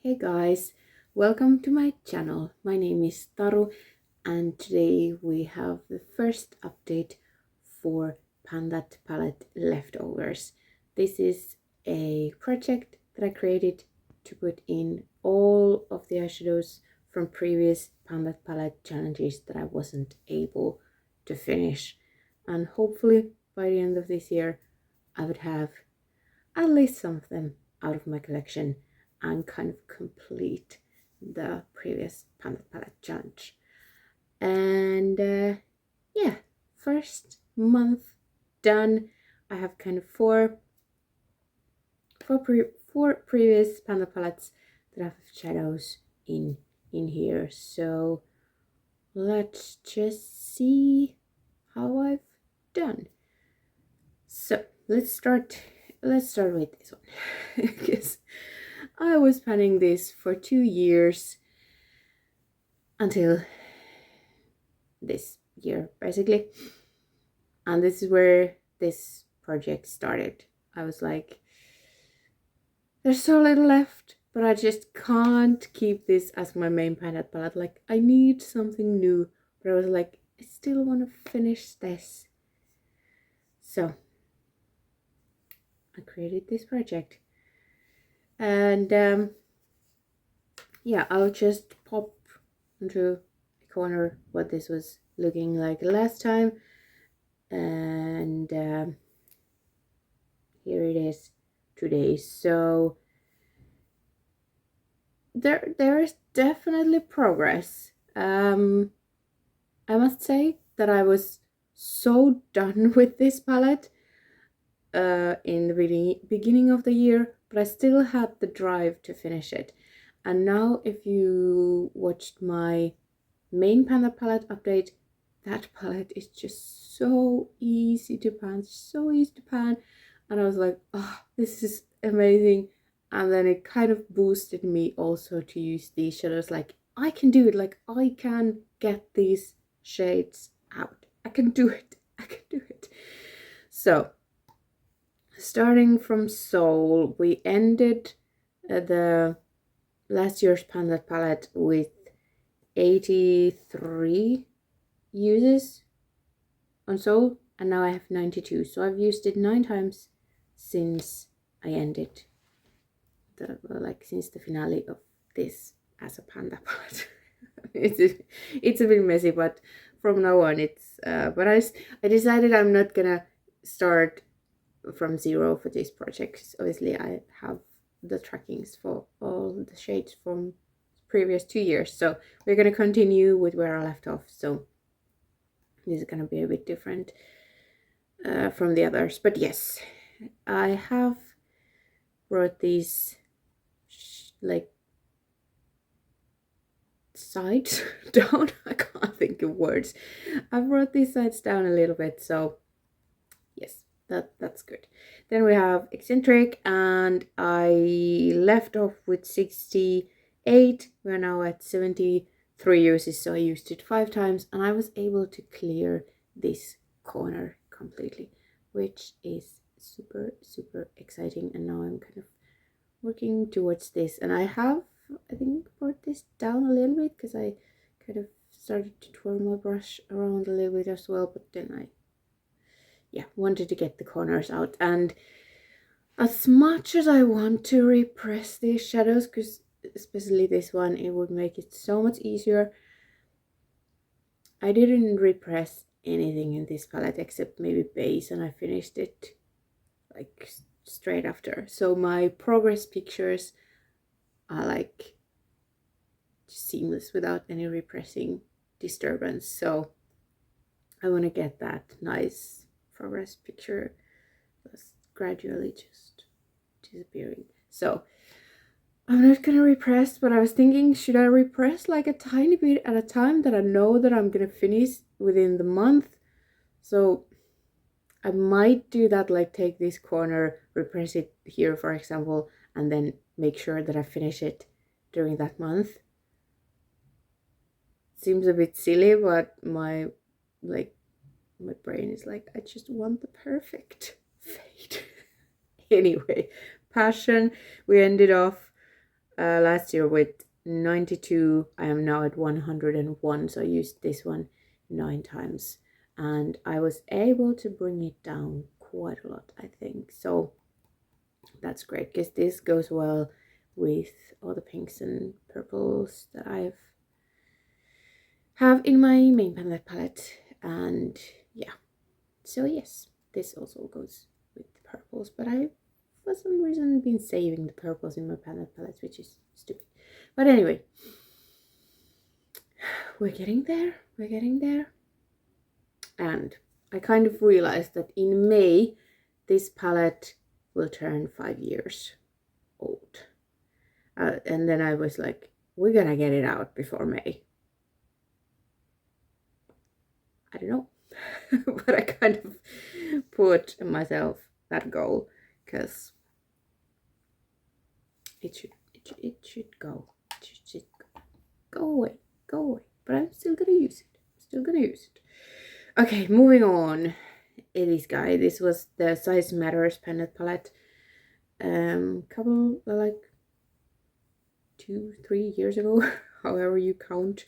Hey guys, welcome to my channel. My name is Taru and today we have the first update for Pandat Palette Leftovers. This is a project that I created to put in all of the eyeshadows from previous Pandat Palette challenges that I wasn't able to finish. And hopefully by the end of this year I would have at least some of them out of my collection and kind of complete the previous Pandat Palette challenge. And yeah, first month done. I have kind of four previous Pandat Palettes that have shadows in here. So let's just see how I've done. So let's start with this one because I was planning this for 2 years until this year basically, and this is where this project started. I was like, there's so little left, but I just can't keep this as my main Pandat palette. Like, I need something new, but I was like, I still want to finish this. So I created this project. And yeah, I'll just pop into a corner what this was looking like last time, and here it is today. So there is definitely progress. I must say that I was so done with this palette in the beginning of the year, but I still had the drive to finish it. And now if you watched my main Pandat palette update, that palette is just so easy to pan, and I was like, oh, this is amazing. And then it kind of boosted me also to use these shadows. Like, I can do it. Like, I can get these shades out. I can do it. So starting from Soul, we ended the last year's Pandat palette with 83 uses on Soul, and now I have 92. So I've used it 9 times since I ended since the finale of this as a Pandat palette. it's a bit messy, but from now on it's but I decided I'm not gonna start from zero for this project. Obviously I have the trackings for all the shades from previous 2 years, so we're going to continue with where I left off. So this is going to be a bit different from the others, but yes, I have brought these like sides down. I can't think of words. I've brought these sides down a little bit, so yes, that's good. Then we have Eccentric, and I left off with 68. We're now at 73 uses, so I used it 5 times, and I was able to clear this corner completely, which is super exciting. And now I'm kind of working towards this, and I think brought this down a little bit because I kind of started to twirl my brush around a little bit as well, but then I wanted to get the corners out. And as much as I want to repress these shadows, because especially this one, it would make it so much easier, I didn't repress anything in this palette except maybe base, and I finished it like straight after. So my progress pictures are like seamless without any repressing disturbance. So I want to get that nice progress picture that's gradually just disappearing. So I'm not gonna repress, but I was thinking, should I repress like a tiny bit at a time that I know that I'm gonna finish within the month? So I might do that, like take this corner, repress it here for example, and then make sure that I finish it during that month. Seems a bit silly, but my brain is like, I just want the perfect fade. Anyway, Passion, we ended off last year with 92. I am now at 101, so I used this one 9 times, and I was able to bring it down quite a lot, I think. So that's great, because this goes well with all the pinks and purples that I have in my main palette. And yeah, so yes, this also goes with the purples, but I for some reason been saving the purples in my palettes, which is stupid. But anyway, we're getting there. And I kind of realized that in May this palette will turn 5 years old, and then I was like, we're gonna get it out before May. I don't know. But I kind of put myself that goal, because it should go away. But I'm still gonna use it. Okay, moving on. This guy. This was the Size Matters palette. Couple like 2-3 years ago, however you count.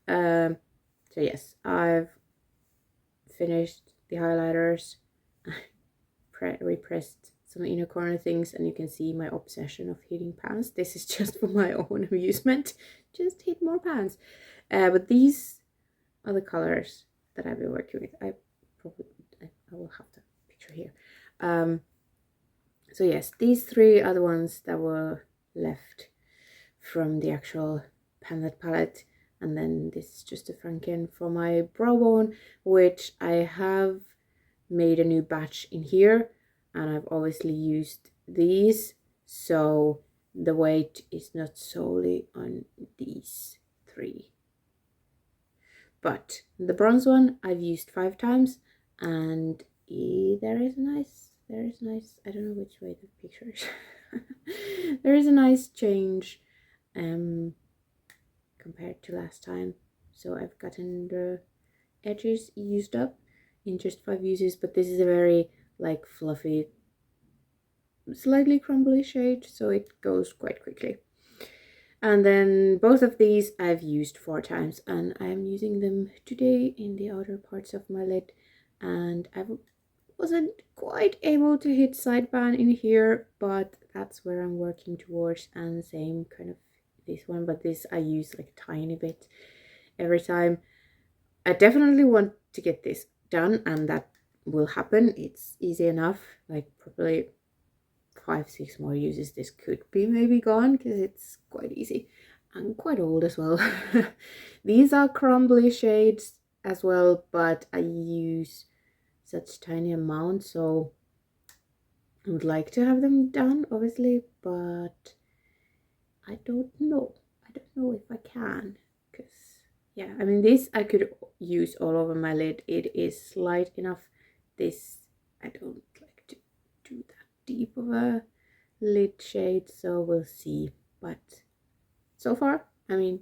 So yes, I've finished the highlighters. Repressed some inner corner things, and you can see my obsession of hitting pans. This is just for my own amusement, just hit more pans. But these are the colors that I've been working with. I will have the picture here. So yes, these 3 are the ones that were left from the actual Panlet palette, and then this is just a Franken for my brow bone, which I have made a new batch in here, and I've obviously used these, so the weight is not solely on these 3. But the bronze one I've used 5 times, and there is nice, I don't know which way the picture is. There is a nice change compared to last time. So I've gotten the edges used up in just 5 uses, but this is a very like fluffy, slightly crumbly shade, so it goes quite quickly. And then both of these I've used 4 times, and I'm using them today in the outer parts of my lid, and I wasn't quite able to hit sideburn in here, but that's where I'm working towards. And same kind of this one, but this I use like a tiny bit every time. I definitely want to get this done, and that will happen. It's easy enough, like probably 5-6 more uses this could be maybe gone, because it's quite easy. I'm quite old as well. These are crumbly shades as well, but I use such tiny amounts, so I would like to have them done, obviously, but I don't know if I can, because yeah, I mean, this I could use all over my lid. It is light enough. This I don't like to do that deep of a lid shade, so we'll see. But so far, I mean,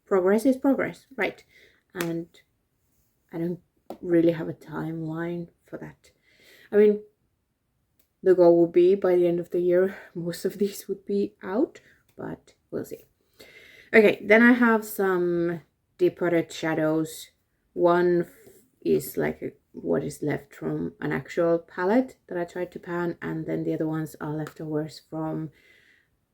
progress is progress, right? And I don't really have a timeline for that. I mean, the goal will be by the end of the year most of these would be out, but we'll see. Okay, then I have some Deported shadows. One is like what is left from an actual palette that I tried to pan, and then the other ones are leftovers from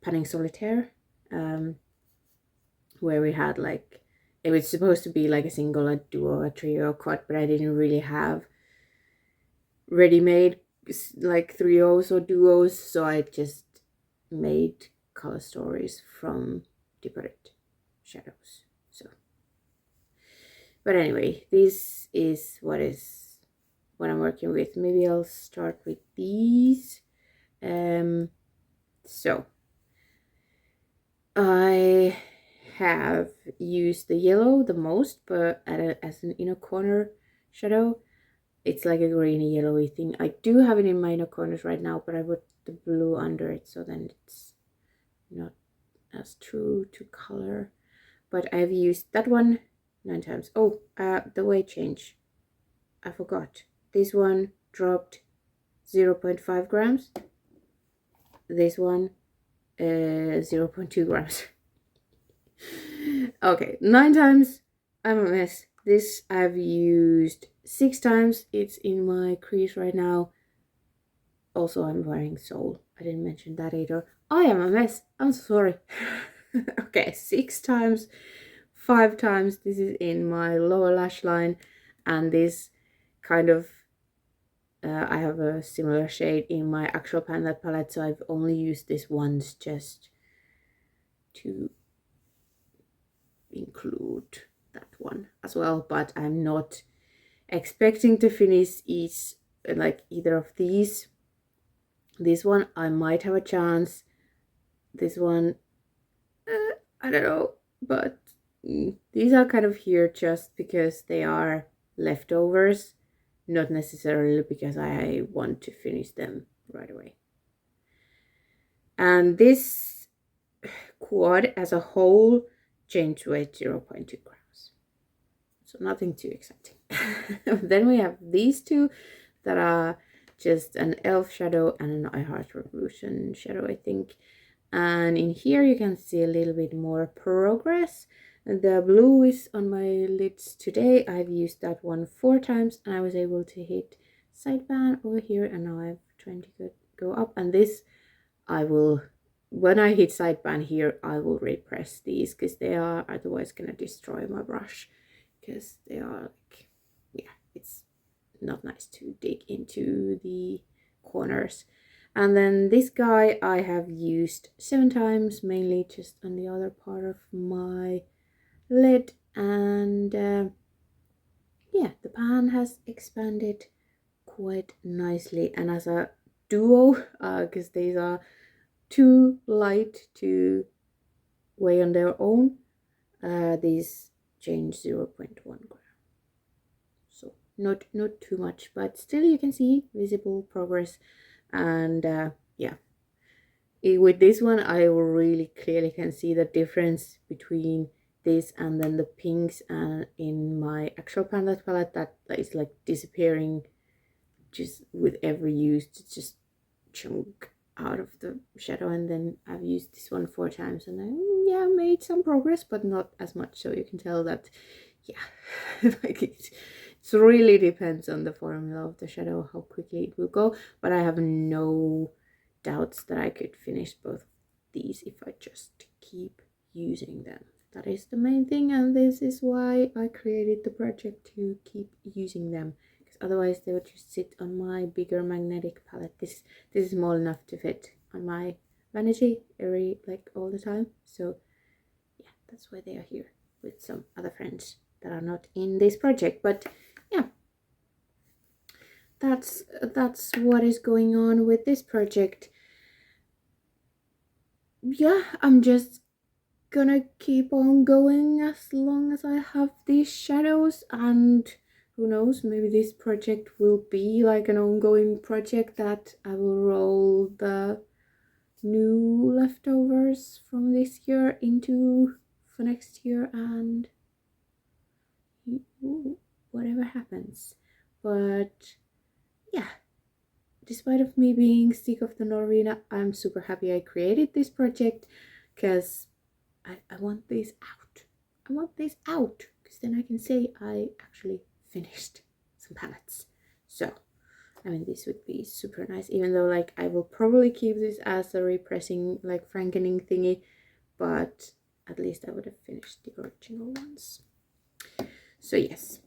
panning solitaire, where we had like, it was supposed to be like a single, a duo, a trio, a quad, but I didn't really have ready-made like trios or duos, so I just made color stories from Deported shadows. So, but anyway, this is what I'm working with. Maybe I'll start with these. So I have used the yellow the most, but as an inner corner shadow. It's like a greeny yellowy thing. I do have it in my inner corners right now, but I put the blue under it, so then it's not as true to color. But I've used that one 9 times. Oh, the weight change, I forgot. This one dropped 0.5 grams. This one 0.2 grams. Okay, 9 times. I'm a mess. This I've used 6 times. It's in my crease right now. Also, I'm wearing Soul. I didn't mention that either. I am a mess. I'm so sorry. Okay, 6 times. 5 times. This is in my lower lash line. And this kind of... I have a similar shade in my actual pan palette. So I've only used this once just to include that one as well, but I'm not expecting to finish each, like either of these. This one I might have a chance. This one I don't know, but these are kind of here just because they are leftovers, not necessarily because I want to finish them right away. And this quad as a whole changed weight 0.2 grams. So nothing too exciting. Then we have these two that are just an elf shadow and an I Heart Revolution shadow, I think. And in here you can see a little bit more progress. The blue is on my lids today. I've used that one 4 times and I was able to hit sideband over here, and now I'm trying to go up. And this I will, when I hit sideband here, I will repress these because they are otherwise gonna destroy my brush, because they are like, yeah, it's not nice to dig into the corners. And then this guy I have used 7 times, mainly just on the other part of my lid. And yeah, the pan has expanded quite nicely, and as a duo, because these are too light to weigh on their own, these change 0.1 gram. So not too much, but still you can see visible progress. And yeah, with this one I really clearly can see the difference between this and then the pinks and in my actual pan palette that is like disappearing just with every use. It's just chunk out of the shadow. And then I've used this one 4 times and then yeah, made some progress, but not as much. So you can tell that yeah, like it really depends on the formula of the shadow how quickly it will go. But I have no doubts that I could finish both these if I just keep using them. That is the main thing, and this is why I created the project, to keep using them, because otherwise they would just sit on my bigger magnetic palette. This is small enough to fit on my vanity all the time. So yeah, that's why they are here with some other friends that are not in this project. But yeah, that's what is going on with this project. Yeah, I'm just gonna keep on going as long as I have these shadows, and who knows, maybe this project will be like an ongoing project that I will roll the new leftovers from this year into for next year, and whatever happens. But yeah, despite of me being sick of the Norvina, I'm super happy I created this project, because I want this out. I want this out, because then I can say I actually finished some palettes. So I mean, this would be super nice, even though like I will probably keep this as a repressing like frankening thingy, but at least I would have finished the original ones. So yes,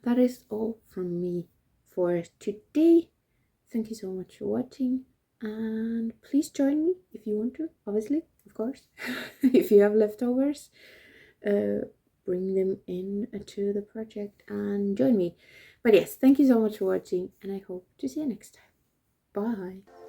that is all from me for today. Thank you so much for watching, and please join me if you want to, obviously, of course. If you have leftovers, bring them in to the project and join me. But yes, thank you so much for watching, and I hope to see you next time. Bye.